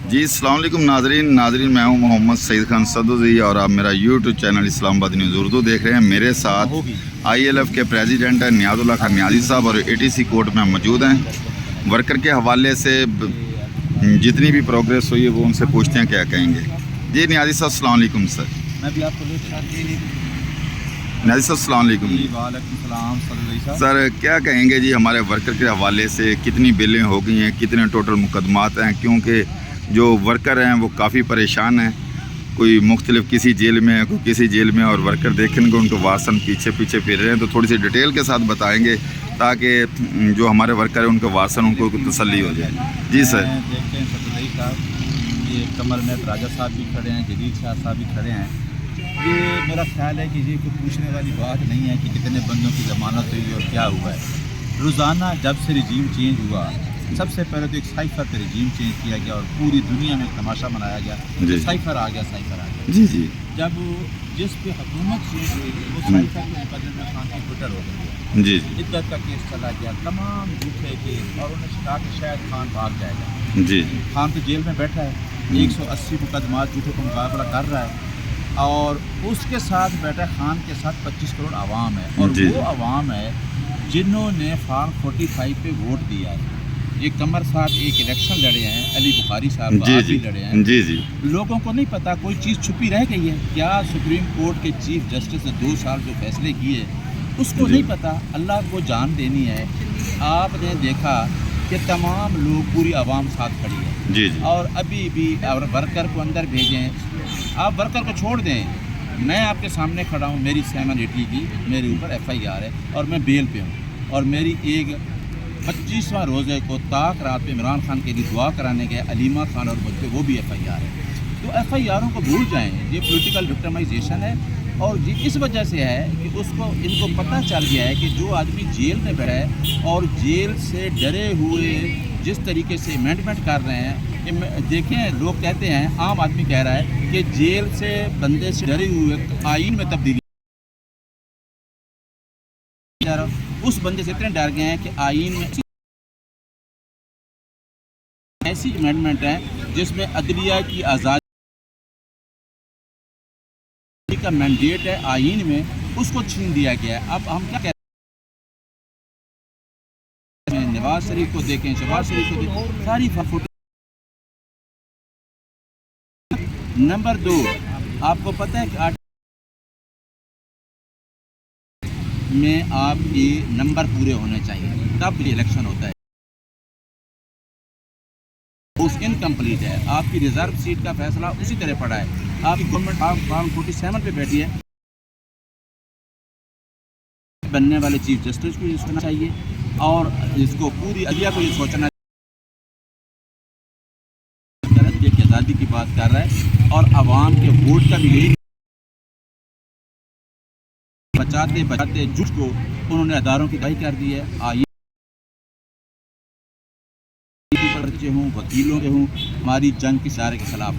जी अस्सलाम वालेकुम नाजरीन मैं हूं मोहम्मद सईद खान सदुजी और आप मेरा YouTube channel Islamabad news Urdu देख रहे हैं। मेरे साथ ILF के प्रेसिडेंट हैं नियाज़ुल्लाह खान नियाज़ी साहब और ATC कोर्ट में मौजूद हैं। वर्कर के हवाले से जितनी भी प्रोग्रेस हुई है वो उनसे पूछते हैं क्या कहेंगे। जी नियाज़ी साहब अस्सलाम वालेकुम सर। मैं भी आपको नियाज़ी साहब अस्सलाम वालेकुम। सर क्या कहेंगे जी हमारे वर्कर के हवाले से कितनी बिलें हो गई हैं, कितने टोटल मुकदमात हैं, क्योंकि जो वर्कर हैं वो काफ़ी परेशान हैं। कोई मुख्तलिफ किसी जेल में है, कोई किसी जेल में, और वर्कर देखेंगे उनको वासन पीछे पीछे फिर रहे हैं। तो थोड़ी सी डिटेल के साथ बताएंगे ताकि जो हमारे वर्कर हैं उनके वासन उनको तसल्ली हो जाए। जी सर। देखते हैं सदुई साहब, ये कमर में राजा साहब भी खड़े हैं, जलील शाह साहब भी खड़े हैं। ये मेरा ख्याल है कि ये कोई पूछने वाली बात नहीं है कि कितने बंदों की ज़मानत हुई और क्या हुआ है। रोज़ाना जब से रिजीम चेंज हुआ, सबसे पहले तो एक साइफर पे रिजीम चेंज किया गया और पूरी दुनिया में तमाशा मनाया गया। साइफर आ गया। जी जी। जब जिस पे हुकूमत चेंज हुई वो साइफर के मुकदमे में खान की ट्विटर हो गई। जी। इद्दत का केस चला गया, तमाम झूठे केस, और उन्होंने कहा कि शायद खान भाग जाएगा। जी। खान तो जेल में बैठा है, 180 मुकदमात झूठे को मुकाबला कर रहा है, और उसके साथ बैठा खान के साथ 25 करोड़ आवाम है। और वो आवाम है जिन्होंने फार्म 45 पे वोट दिया है। ये कमर साहब एक इलेक्शन लड़े हैं, अली बुखारी साहब भी लड़े हैं। जी जी। लोगों को नहीं पता, कोई चीज़ छुपी रह गई है क्या? सुप्रीम कोर्ट के चीफ जस्टिस ने 2 साल जो फैसले किए उसको नहीं पता। अल्लाह को जान देनी है। आपने देखा कि तमाम लोग, पूरी आवाम साथ खड़ी है। जी जी। और अभी भी वर्कर को अंदर भेजें, आप वर्कर को छोड़ दें। मैं आपके सामने खड़ा हूँ, मेरी 780 की मेरे ऊपर FIR है और मैं बेल पे हूँ, और मेरी एक 25वां रोज़े को ताक रात पे इमरान खान के लिए दुआ कराने गए अलीमा खान और बच्चे, वो भी FIR है। तो FIRों को भूल जाएं, ये पॉलिटिकल विक्टिमाइजेशन है। और ये इस वजह से है कि इनको पता चल गया है कि जो आदमी जेल में बैठा है और जेल से डरे हुए जिस तरीके से अमेंडमेंट कर रहे हैं, देखें लोग कहते हैं, आम आदमी कह रहा है कि जेल से बंदे से डरे हुए आइन में तब्दीली, उस बंदे से इतने डर गए हैं कि आइन में ऐसी अमेंडमेंट है जिसमें अदलिया की आज़ादी का मैंडेट है आइन में, उसको छीन दिया गया है। अब हम क्या कहते हैं, नवाज शरीफ को देखें, शहबाज शरीफ को देखें, सारी फोटो। नंबर 2, आपको पता है कि में आपके नंबर पूरे होने चाहिए, तब भी इलेक्शन होता है। उस इनकम्प्लीट है, आपकी रिजर्व सीट का फैसला उसी तरह पड़ा है। आपकी गवर्नमेंट फार्म 47 पे बैठी है। बनने वाले चीफ जस्टिस को ये सोचना चाहिए, और इसको पूरी अलिया को ये सोचना चाहिए कि आज़ादी की बात कर रहा है, और आवाम के वोट का भी यही बचाते बचाते जुट को उन्होंने अदारों की तबाही कर दी है। आइए बच्चे हों, वकीलों के हों, हमारी जंग के सारे के खिलाफ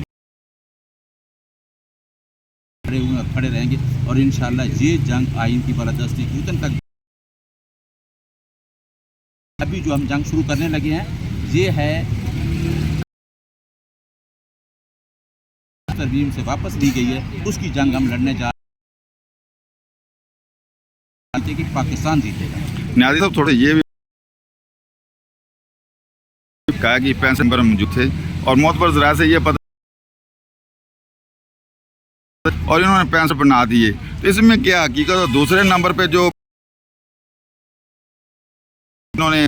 खड़े हुए और खड़े रहेंगे, और इंशाअल्लाह ये जंग आइन की बालादस्ती घुटन तक। अभी जो हम जंग शुरू करने लगे हैं, ये है तरमीम से वापस ली गई है, उसकी जंग हम लड़ने जा रहे हैं कि पाकिस्तान जीतेगा। नियाज़ी साहब थोड़े ये भी कहा कि 65 नंबर मौजूद थे और मोतबर ज़रा से ये पता, और इन्होंने 65 बना दिए, तो इसमें क्या हकीकत? और दूसरे नंबर पे जो इन्होंने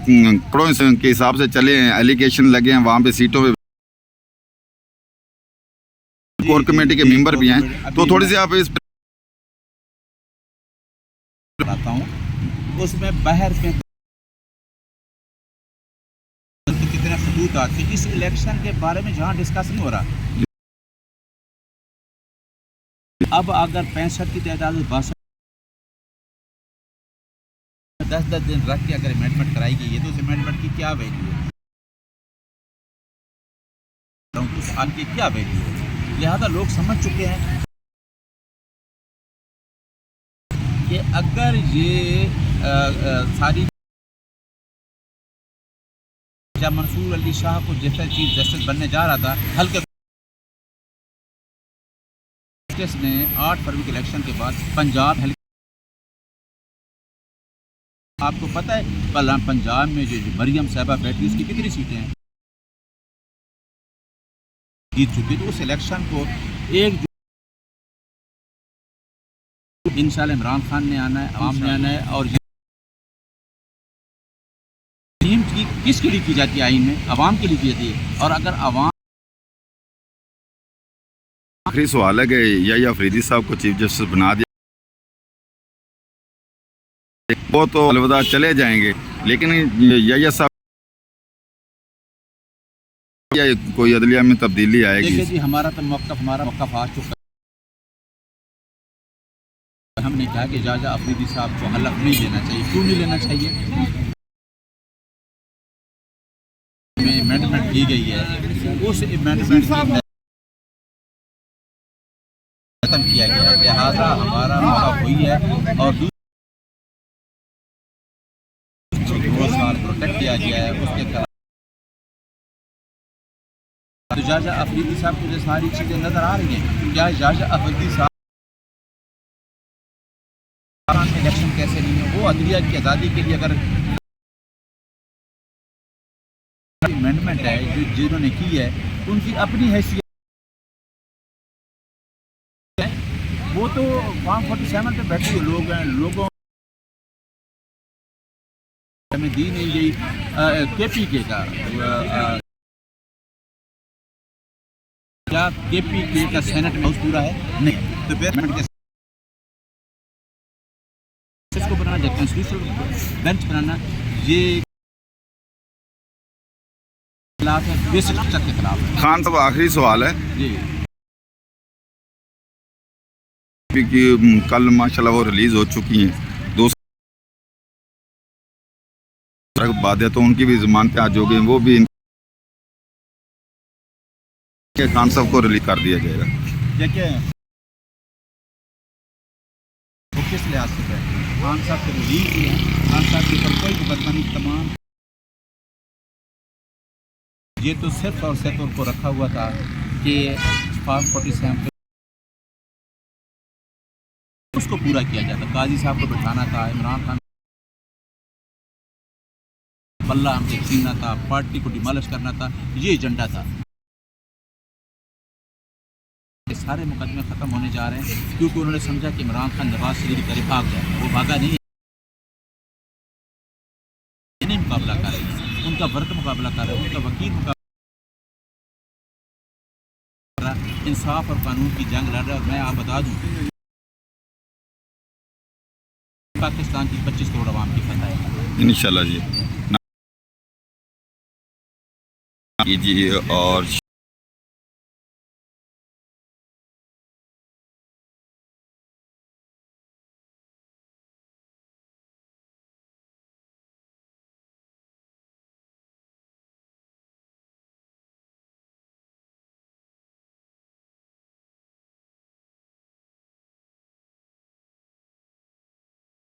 करोड़ के हिसाब से चले हैं, एलिगेशन लगे हैं, वहाँ पे सीटों पे कोर कमेटी के मेंबर भी हैं, तो थोड़ी सी आप इस बताता हूँ, उसमें बाहर के कितने सबूत आते हैं इस इलेक्शन के बारे में जहाँ डिस्कस नहीं हो रहा। अब अगर 65 की तादाद 62 10-10 दिन रख के अगर अमेंडमेंट कराई गई है, तो उस अमेंडमेंट की क्या वैल्यू है, उस आन की क्या वैल्यू है? लिहाजा लोग समझ चुके हैं कि अगर ये सारी जब मंसूर अली शाह को जैसे चीफ जस्टिस बनने जा रहा था, हल्के जस्टिस ने 8 फरवरी के इलेक्शन के बाद पंजाब आपको पता है पंजाब में जो मरियम साहिबा बैठी उसकी कितनी सीटें हैं, जीत चुकी। तो उस इलेक्शन को एक इंशाल्लाह इमरान खान ने आना है, आवाम ने आना है। और टीम की किसके लिए की जाती है आइन में? आवाम के लिए की जाती है। और अगर आवाम आखिरी सवाल है कि याहिया अफरीदी साहब को चीफ जस्टिस बना दिया, वो तो अलविदा चले जाएंगे, लेकिन याहिया साहब या कोई अदलिया में तब्दीली आएगी? देखिए जी, हमारा मौक़िफ़ आ चुका है। हमने कहा कि याहिया अफरीदी साहब को हलफ नहीं लेना चाहिए। क्यों नहीं लेना चाहिए? में अमेंडमेंट की गई है, उस अमेंडमेंट खत्म किया गया है, लिहाजा हमारा मौका वही है। और 2 साल प्रोटेक्ट किया गया है उसके खिलाफ। तो याहिया अफरीदी साहब को जो सारी चीज़ें नज़र आ रही हैं, क्या याहिया अफरीदी साहब इलेक्शन कैसे नहीं है? वो अदलिया की आज़ादी के लिए अगर अमेंडमेंट है जो जिन्होंने की है, उनकी अपनी हैसियत, वो तो फॉर्म 47 पे बैठे हुए लोग हैं। लोगों हमें दी नहीं गई KPK का क्या KPK का सेनेट हाउस पूरा है नहीं, तो फिर इसको बनाना चाहिए, कॉन्स्टिट्यूशनल बेंच बनाना, ये खिलाफ है, बेसिक स्ट्रक्चर के खिलाफ है। खान साहब आखिरी सवाल है जी कि कल माशाल्लाह वो रिलीज़ हो चुकी हैं, 2 साल बाद है, तो उनकी भी ज़मानतें आज हो गई, वो भी खान साहब को रिलीज कर दिया जाएगा। देखिए वो किस लिहाज से है, खान साहब को रिलीज किया, खान साहब के ऊपर कोई मुकदमा नहीं, तमाम ये तो सिर्फ और सिर्फ उनको रखा हुआ था कि फॉर्म 47 उसको पूरा किया जाता। काजी साहब को बिठाना था, इमरान खान बल्ला हमसे छीनना था, पार्टी को डिमोलिश करना था, ये एजेंडा था। ये सारे मुकदमे ख़त्म होने जा रहे हैं क्योंकि उन्होंने समझा कि इमरान खान नवाज शरीफ के करीब भाग जाए। वो भागा नहीं, मुकाबला कर रहे हैं, उनका वर्क मुकाबला कर रहे हैं, उनका वकील मुकाबला, इंसाफ और कानून की जंग लड़ रहा है। और मैं आप बता दूं, पाकिस्तान की 25 करोड़ आवाम की फतह है इंशाल्लाह जी। और